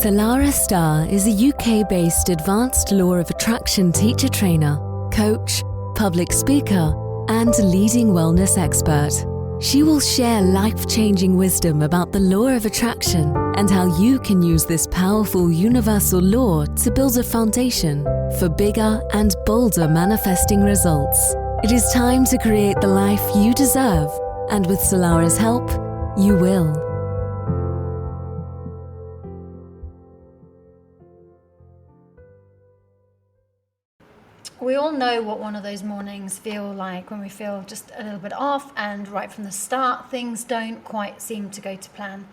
Salarah Starre is a UK-based advanced law of attraction teacher trainer, coach, public speaker, and leading wellness expert. She will share life-changing wisdom about the law of attraction and how you can use this powerful universal law to build a foundation for bigger and bolder manifesting results. It is time to create the life you deserve, and with Salarah's help, you will. We all know what one of those mornings feel like when we feel just a little bit off, and right from the start things don't quite seem to go to plan.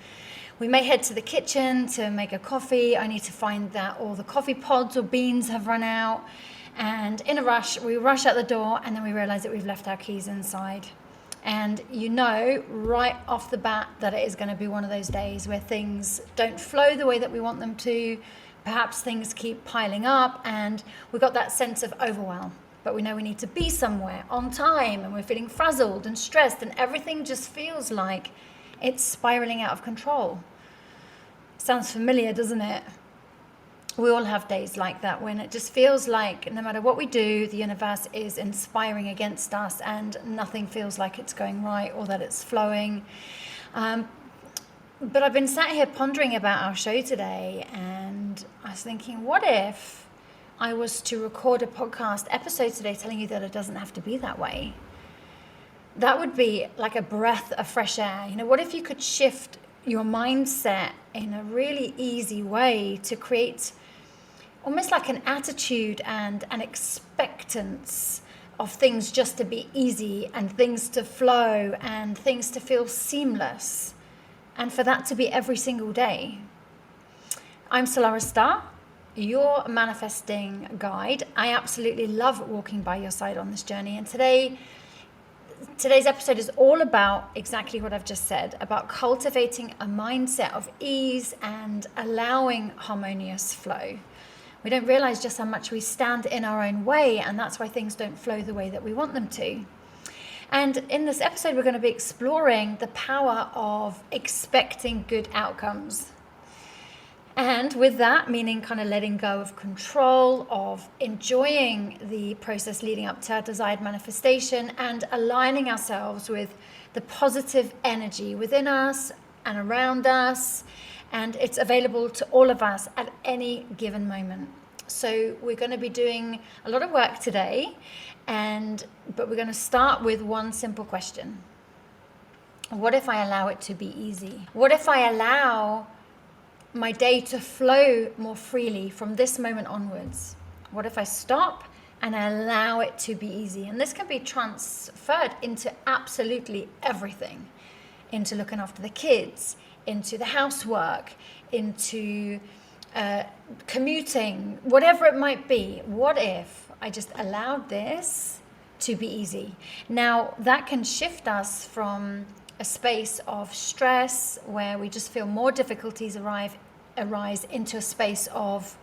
We may head to the kitchen to make a coffee only to find that all the coffee pods or beans have run out, and in a rush we rush out the door and then we realize that we've left our keys inside. And you know right off the bat that it is going to be one of those days where things don't flow the way that we want them to. Perhaps things keep piling up and we've got that sense of overwhelm, but we know we need to be somewhere on time and we're feeling frazzled and stressed and everything just feels like it's spiraling out of control. Sounds familiar, doesn't it? We all have days like that when it just feels like no matter what we do, the universe is inspiring against us and nothing feels like it's going right or that it's flowing. But I've been sat here pondering about our show today, and I was thinking, what if I was to record a podcast episode today telling you that it doesn't have to be that way? That would be like a breath of fresh air. You know, what if you could shift your mindset in a really easy way to create almost like an attitude and an expectance of things just to be easy and things to flow and things to feel seamless, and for that to be every single day. I'm Salarah Starre, your manifesting guide. I absolutely love walking by your side on this journey, and today's episode is all about exactly what I've just said, about cultivating a mindset of ease and allowing harmonious flow. We don't realize just how much we stand in our own way, and that's why things don't flow the way that we want them to. And in this episode, we're going to be exploring the power of expecting good outcomes. And with that, meaning kind of letting go of control, of enjoying the process leading up to our desired manifestation, and aligning ourselves with the positive energy within us and around us. And it's available to all of us at any given moment. So we're going to be doing a lot of work today, but we're going to start with one simple question. What if I allow it to be easy? What if I allow my day to flow more freely from this moment onwards? What if I stop and I allow it to be easy? And this can be transferred into absolutely everything, into looking after the kids, into the housework, into commuting, whatever it might be. What if I just allowed this to be easy? Now, that can shift us from a space of stress where we just feel more difficulties arise into a space of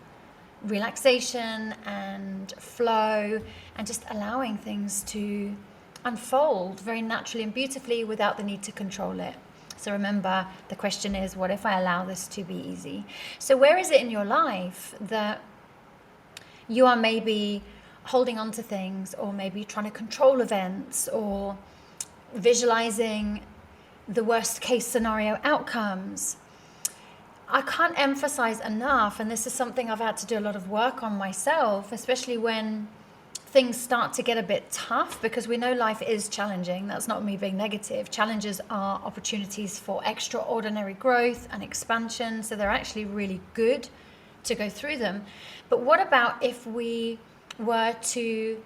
relaxation and flow and just allowing things to unfold very naturally and beautifully without the need to control it. So remember, the question is, what if I allow this to be easy? So where is it in your life that you are maybe holding on to things, or maybe trying to control events, or visualizing the worst case scenario outcomes? I can't emphasize enough, and this is something I've had to do a lot of work on myself, especially when things start to get a bit tough, because we know life is challenging. That's not me being negative. Challenges are opportunities for extraordinary growth and expansion, so they're actually really good to go through them. But what about if we were to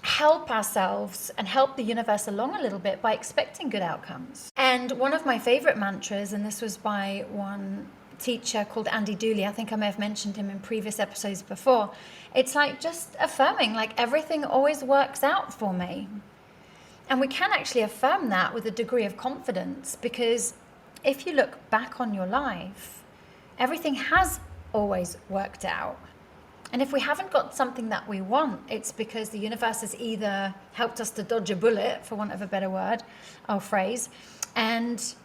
help ourselves and help the universe along a little bit by expecting good outcomes? And one of my favorite mantras, and this was by one teacher called Andy Dooley, I think I may have mentioned him in previous episodes before, it's like just affirming, like, everything always works out for me. And we can actually affirm that with a degree of confidence, because if you look back on your life, everything has always worked out. And if we haven't got something that we want, it's because the universe has either helped us to dodge a bullet, for want of a better word or phrase, and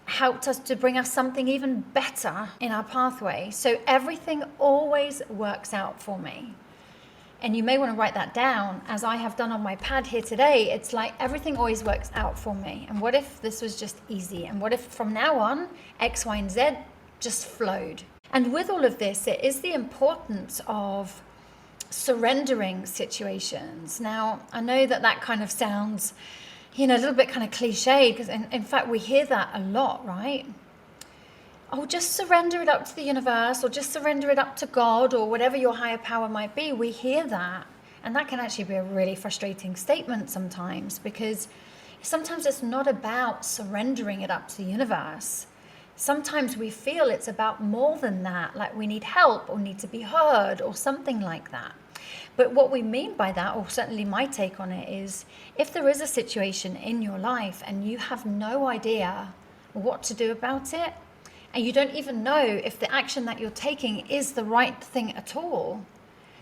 helped us to bring us something even better in our pathway. So everything always works out for me. And you may want to write that down, as I have done on my pad here today. It's like everything always works out for me. And what if this was just easy? And what if from now on, X, Y, and Z just flowed? And with all of this, it is the importance of surrendering situations. Now, I know that kind of sounds, a little bit kind of cliche, because in fact, we hear that a lot, right? Oh, just surrender it up to the universe, or just surrender it up to God, or whatever your higher power might be. We hear that. And that can actually be a really frustrating statement sometimes, because sometimes it's not about surrendering it up to the universe. Sometimes we feel it's about more than that, like we need help or need to be heard or something like that. But what we mean by that, or certainly my take on it, is if there is a situation in your life and you have no idea what to do about it, and you don't even know if the action that you're taking is the right thing at all,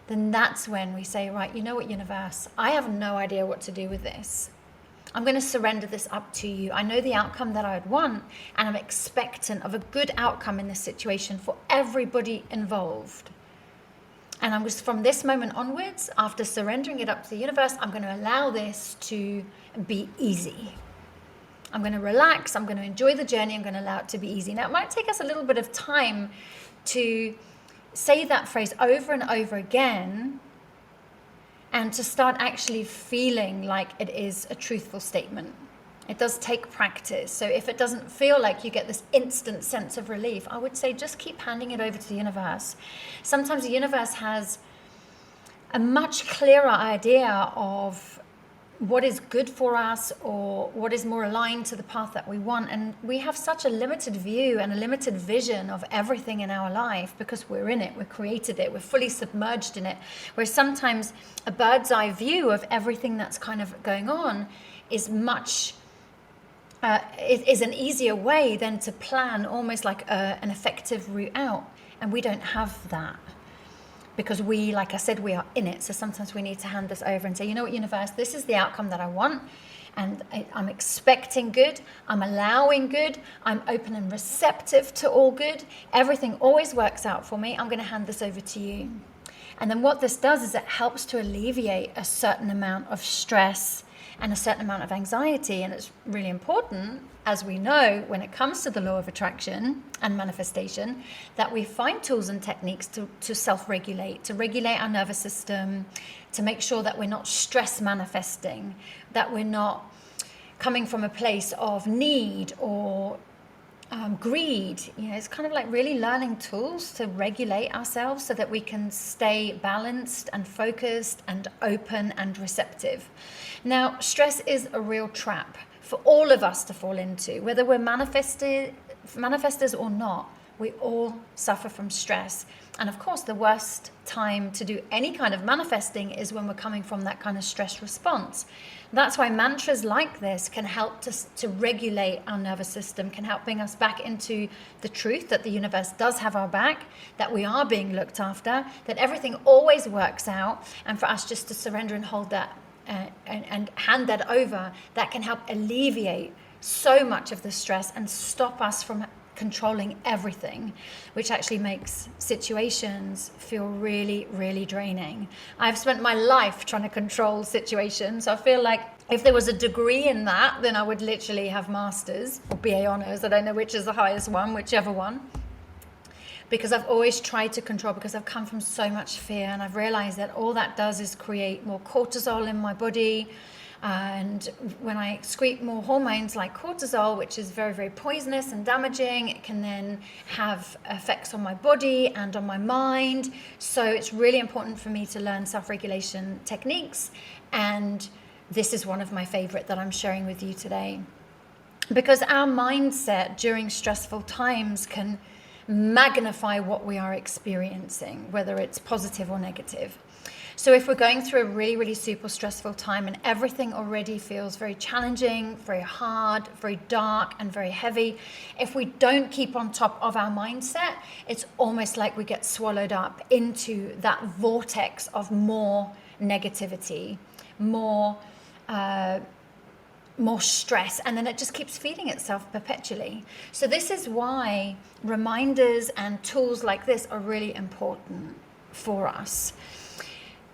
then that's when we say, right, you know what, universe, I have no idea what to do with this. I'm going to surrender this up to you. I know the outcome that I would want, and I'm expectant of a good outcome in this situation for everybody involved. And I'm just, from this moment onwards, after surrendering it up to the universe, I'm going to allow this to be easy. I'm going to relax. I'm going to enjoy the journey. I'm going to allow it to be easy. Now, it might take us a little bit of time to say that phrase over and over again, and to start actually feeling like it is a truthful statement. It does take practice. So if it doesn't feel like you get this instant sense of relief, I would say just keep handing it over to the universe. Sometimes the universe has a much clearer idea of what is good for us, or what is more aligned to the path that we want. And we have such a limited view and a limited vision of everything in our life, because we're in it, we've created it, we're fully submerged in it. Whereas sometimes a bird's eye view of everything that's kind of going on is much, is an easier way than to plan almost like an effective route out. And we don't have that, because we, like I said, we are in it. So sometimes we need to hand this over and say, you know what, universe, this is the outcome that I want. And I'm expecting good. I'm allowing good. I'm open and receptive to all good. Everything always works out for me. I'm going to hand this over to you. And then what this does is it helps to alleviate a certain amount of stress and a certain amount of anxiety. And it's really important, as we know, when it comes to the law of attraction and manifestation, that we find tools and techniques to self-regulate, to regulate our nervous system, to make sure that we're not stress manifesting, that we're not coming from a place of need or greed. It's kind of like really learning tools to regulate ourselves so that we can stay balanced and focused and open and receptive. Now, stress is a real trap for all of us to fall into, whether we're manifestors or not. We all suffer from stress. And of course, the worst time to do any kind of manifesting is when we're coming from that kind of stress response. That's why mantras like this can help to regulate our nervous system, can help bring us back into the truth that the universe does have our back, that we are being looked after, that everything always works out, and for us just to surrender and hold that and hand that over. That can help alleviate so much of the stress and stop us from controlling everything, which actually makes situations feel really, really draining. I've spent my life trying to control situations. So I feel like if there was a degree in that, then I would literally have masters or BA honors. I don't know which is the highest one, whichever one. Because I've always tried to control, because I've come from so much fear, and I've realized that all that does is create more cortisol in my body. And when I excrete more hormones like cortisol, which is very, very poisonous and damaging, it can then have effects on my body and on my mind. So it's really important for me to learn self-regulation techniques. And this is one of my favorite that I'm sharing with you today. Because our mindset during stressful times can magnify what we are experiencing, whether it's positive or negative. So if we're going through a really, really super stressful time and everything already feels very challenging, very hard, very dark, and very heavy, if we don't keep on top of our mindset, it's almost like we get swallowed up into that vortex of more negativity, more more stress, and then it just keeps feeding itself perpetually. So this is why reminders and tools like this are really important for us.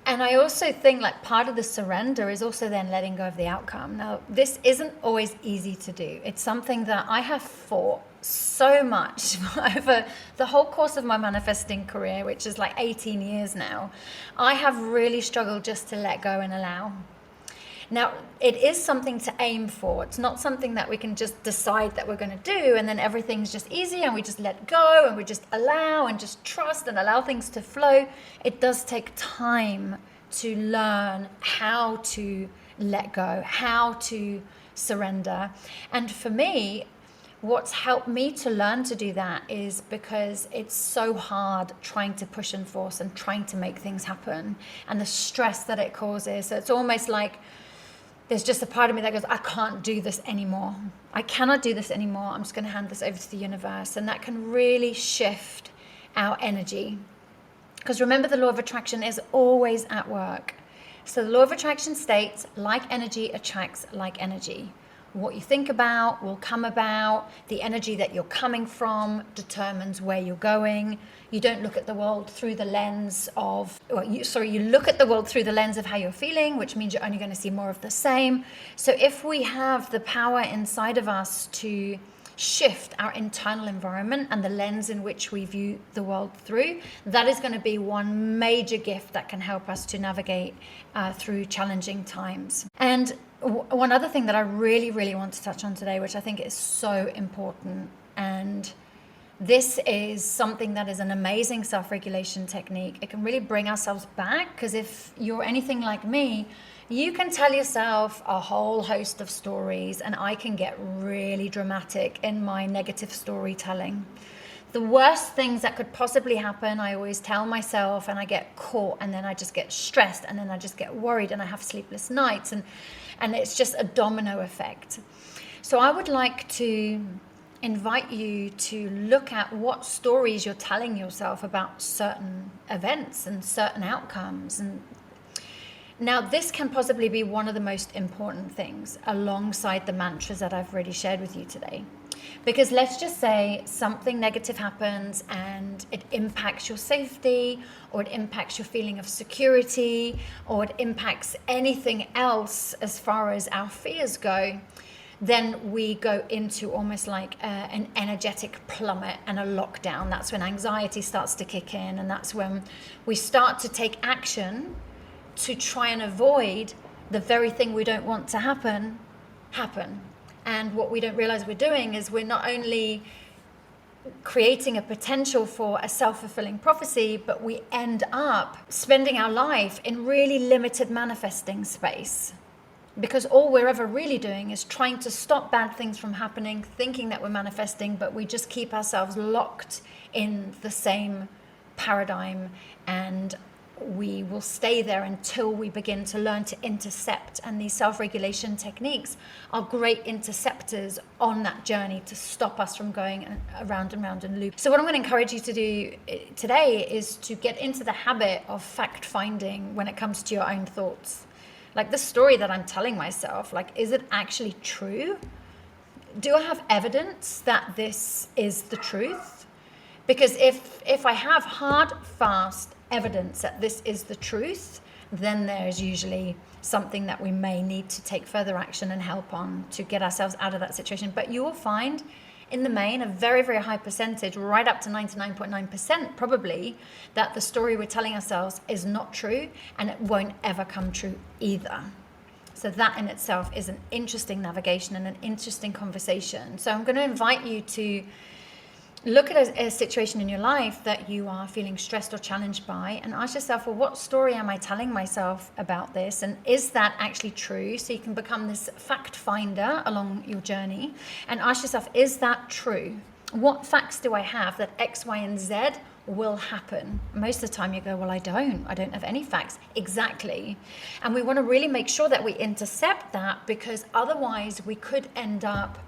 And I also think like part of the surrender is also then letting go of the outcome. Now, this isn't always easy to do. It's something that I have fought so much over the whole course of my manifesting career, which is like 18 years now. I have really struggled just to let go and allow. Now, it is something to aim for. It's not something that we can just decide that we're going to do and then everything's just easy and we just let go and we just allow and just trust and allow things to flow. It does take time to learn how to let go, how to surrender. And for me, what's helped me to learn to do that is because it's so hard trying to push and force and trying to make things happen and the stress that it causes. So it's almost like there's just a part of me that goes, I can't do this anymore. I cannot do this anymore. I'm just going to hand this over to the universe. And that can really shift our energy. Because remember, the law of attraction is always at work. So the law of attraction states, like energy attracts like energy. What you think about will come about. The energy that you're coming from determines where you're going. You don't look at the world through the lens of, you look at the world through the lens of how you're feeling, which means you're only going to see more of the same. So if we have the power inside of us to shift our internal environment and the lens in which we view the world through, that is going to be one major gift that can help us to navigate through challenging times. And one other thing that I really, really want to touch on today, which I think is so important, and this is something that is an amazing self-regulation technique. It can really bring ourselves back, because if you're anything like me, you can tell yourself a whole host of stories, and I can get really dramatic in my negative storytelling. The worst things that could possibly happen, I always tell myself, and I get caught, and then I just get stressed, and then I just get worried, and I have sleepless nights, and it's just a domino effect. So I would like to invite you to look at what stories you're telling yourself about certain events and certain outcomes. And now this can possibly be one of the most important things alongside the mantras that I've already shared with you today. Because let's just say something negative happens and it impacts your safety, or it impacts your feeling of security, or it impacts anything else as far as our fears go. Then we go into almost like an energetic plummet and a lockdown. That's when anxiety starts to kick in, and that's when we start to take action to try and avoid the very thing we don't want to happen. And what we don't realize we're doing is we're not only creating a potential for a self-fulfilling prophecy, but we end up spending our life in really limited manifesting space. Because all we're ever really doing is trying to stop bad things from happening, thinking that we're manifesting, but we just keep ourselves locked in the same paradigm, and we will stay there until we begin to learn to intercept. And these self-regulation techniques are great interceptors on that journey to stop us from going around and round in loops. So what I'm going to encourage you to do today is to get into the habit of fact finding when it comes to your own thoughts. Like the story that I'm telling myself, like, is it actually true? Do I have evidence that this is the truth? Because if I have hard, fast evidence that this is the truth, then there's usually something that we may need to take further action and help on to get ourselves out of that situation. But you will find, in the main, a very, very high percentage, right up to 99.9% probably, that the story we're telling ourselves is not true, and it won't ever come true either. So that in itself is an interesting navigation and an interesting conversation. So I'm going to invite you to look at a situation in your life that you are feeling stressed or challenged by, and ask yourself, well, what story am I telling myself about this? And is that actually true? So you can become this fact finder along your journey and ask yourself, is that true? What facts do I have that X, Y, and Z will happen? Most of the time you go, well, I don't have any facts. Exactly. And we want to really make sure that we intercept that, because otherwise we could end up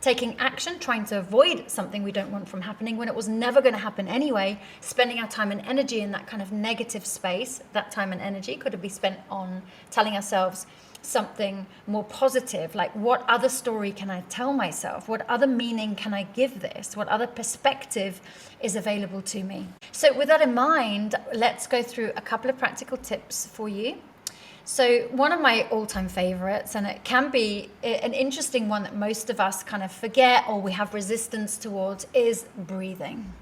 taking action, trying to avoid something we don't want from happening when it was never going to happen anyway, spending our time and energy in that kind of negative space. That time and energy could have been spent on telling ourselves something more positive. Like, what other story can I tell myself? What other meaning can I give this? What other perspective is available to me? So with that in mind, let's go through a couple of practical tips for you. So one of my all-time favorites, and it can be an interesting one that most of us kind of forget or we have resistance towards, is breathing.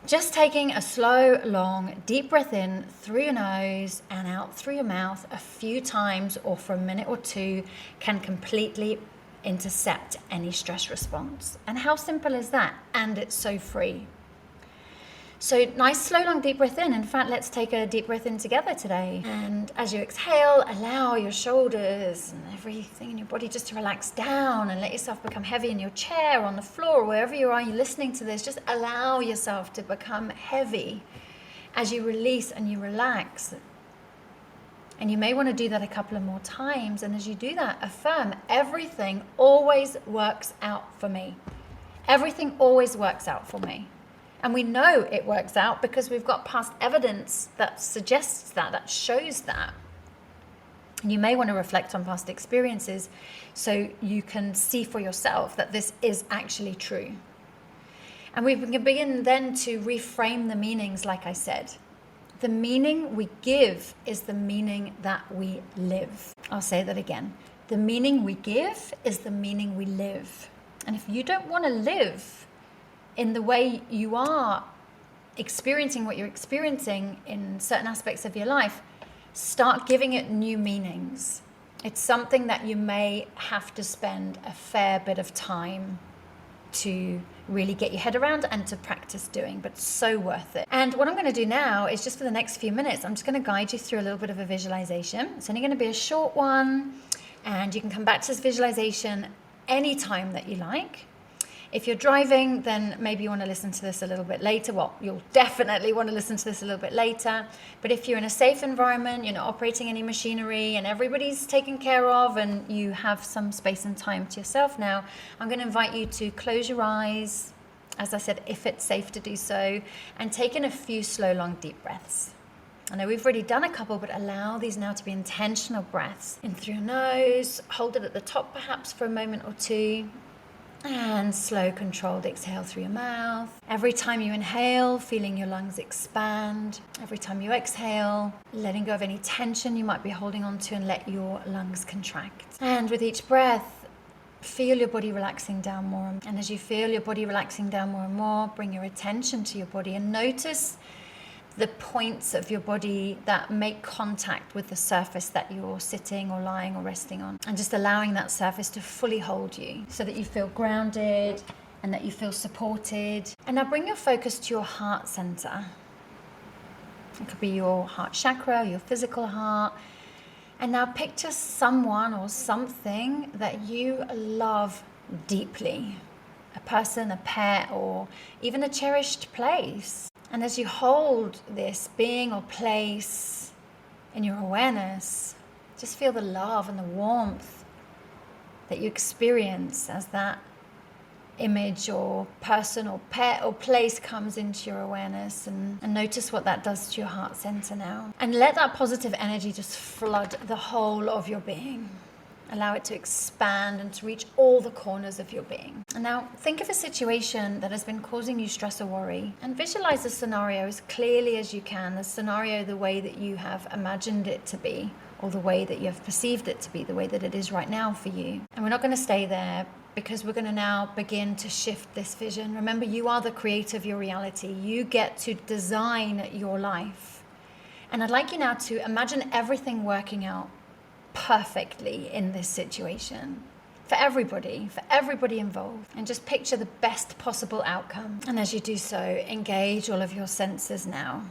Just taking a slow, long, deep breath in through your nose and out through your mouth a few times or for a minute or two can completely intercept any stress response. And how simple is that? And it's so free. So nice, slow, long, deep breath in. In fact, let's take a deep breath in together today. And as you exhale, allow your shoulders and everything in your body just to relax down and let yourself become heavy in your chair, on the floor, wherever you are, you're listening to this. Just allow yourself to become heavy as you release and you relax. And you may want to do that a couple of more times. And as you do that, affirm, everything always works out for me. Everything always works out for me. And we know it works out because we've got past evidence that suggests that, that shows that. And you may want to reflect on past experiences so you can see for yourself that this is actually true. And we can begin then to reframe the meanings, like I said. The meaning we give is the meaning that we live. I'll say that again. The meaning we give is the meaning we live. And if you don't want to live in the way you are experiencing what you're experiencing in certain aspects of your life, start giving it new meanings. It's something that you may have to spend a fair bit of time to really get your head around and to practice doing, but so worth it. And what I'm going to do now is just for the next few minutes, I'm just going to guide you through a little bit of a visualization. It's only going to be a short one, and you can come back to this visualization anytime that you like. If you're driving, then maybe you want to listen to this a little bit later. Well, you'll definitely want to listen to this a little bit later. But if you're in a safe environment, you're not operating any machinery and everybody's taken care of and you have some space and time to yourself now, I'm going to invite you to close your eyes, as I said, if it's safe to do so, and take in a few slow, long, deep breaths. I know we've already done a couple, but allow these now to be intentional breaths. In through your nose, hold it at the top perhaps for a moment or two. And slow, controlled exhale through your mouth. Every time you inhale, feeling your lungs expand. Every time you exhale, letting go of any tension you might be holding on to and let your lungs contract. And with each breath, feel your body relaxing down more. And as you feel your body relaxing down more and more, bring your attention to your body and notice the points of your body that make contact with the surface that you're sitting or lying or resting on, and just allowing that surface to fully hold you so that you feel grounded and that you feel supported. And now bring your focus to your heart center. It could be your heart chakra, your physical heart. And now picture someone or something that you love deeply, a person, a pet, or even a cherished place. And as you hold this being or place in your awareness, just feel the love and the warmth that you experience as that image or person or pet or place comes into your awareness, and notice what that does to your heart center now. And let that positive energy just flood the whole of your being. Allow it to expand and to reach all the corners of your being. And now think of a situation that has been causing you stress or worry, and visualize the scenario as clearly as you can, the scenario the way that you have imagined it to be, or the way that you have perceived it to be, the way that it is right now for you. And we're not going to stay there, because we're going to now begin to shift this vision. Remember, you are the creator of your reality. You get to design your life. And I'd like you now to imagine everything working out perfectly in this situation for everybody involved, and just picture the best possible outcome. And as you do so, engage all of your senses now.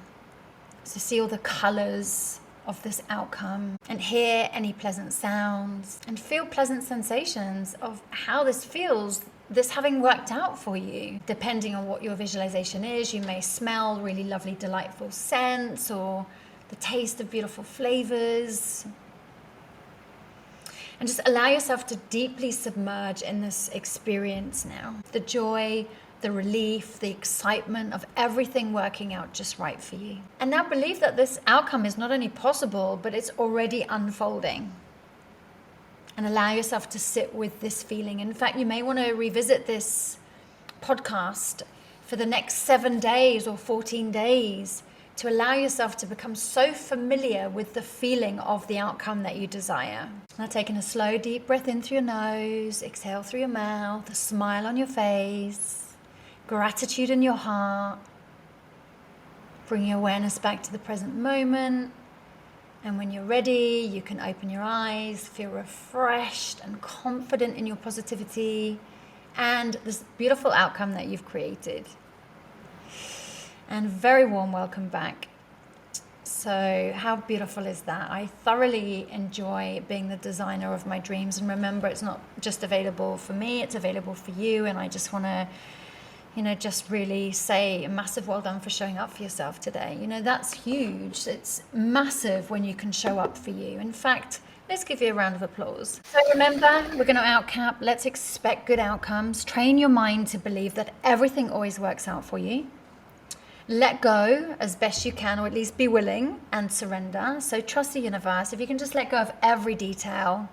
So see all the colors of this outcome and hear any pleasant sounds and feel pleasant sensations of how this feels, this having worked out for you. Depending on what your visualization is, you may smell really lovely, delightful scents or the taste of beautiful flavors. And just allow yourself to deeply submerge in this experience now. The joy, the relief, the excitement of everything working out just right for you. And now believe that this outcome is not only possible, but it's already unfolding. and allow yourself to sit with this feeling. In fact, you may want to revisit this podcast for the next 7 days or 14 days to allow yourself to become so familiar with the feeling of the outcome that you desire. Now, taking a slow, deep breath in through your nose, exhale through your mouth, a smile on your face, gratitude in your heart. Bring your awareness back to the present moment. And when you're ready, you can open your eyes, feel refreshed and confident in your positivity and this beautiful outcome that you've created. And very warm welcome back. So how beautiful is that? I thoroughly enjoy being the designer of my dreams. And remember, it's not just available for me, it's available for you. And I just want to, just really say a massive well done for showing up for yourself today. That's huge. It's massive when you can show up for you. In fact, let's give you a round of applause. So remember, we're going to outcap. Let's expect good outcomes. Train your mind to believe that everything always works out for you. Let go as best you can, or at least be willing, and surrender. So trust the universe. If you can just let go of every detail.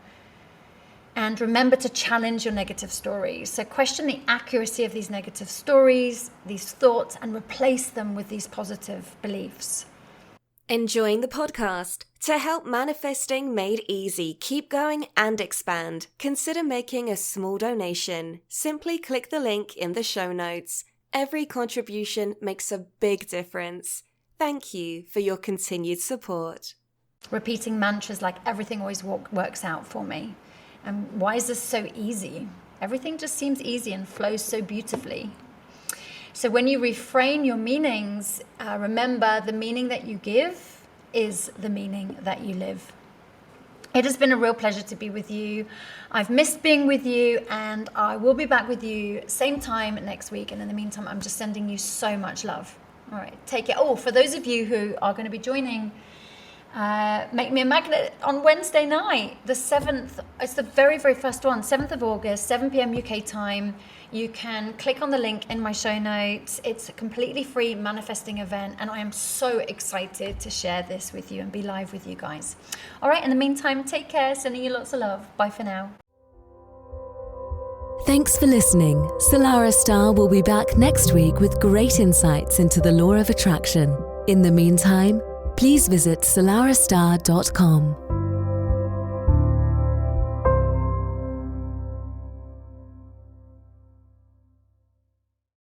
And remember to challenge your negative stories. So question the accuracy of these negative stories, these thoughts, and replace them with these positive beliefs. Enjoying the podcast? To help manifesting made easy keep going and expand, consider making a small donation. Simply click the link in the show notes. Every contribution makes a big difference. Thank you for your continued support. Repeating mantras like everything always works out for me. And why is this so easy? Everything just seems easy and flows so beautifully. So when you reframe your meanings, remember the meaning that you give is the meaning that you live. It has been a real pleasure to be with you. I've missed being with you, and I will be back with you same time next week. And in the meantime, I'm just sending you so much love. All right, take it. Oh, for those of you who are going to be joining Make Me a Magnet on Wednesday night, the 7th, it's the very, very first one, 7th of August, 7 p.m. UK time. You can click on the link in my show notes. It's a completely free manifesting event, and I am so excited to share this with you and be live with you guys. All right, in the meantime, take care, sending you lots of love. Bye for now. Thanks for listening. Salarah Starre will be back next week with great insights into the law of attraction. In the meantime, please visit salarahstarre.com.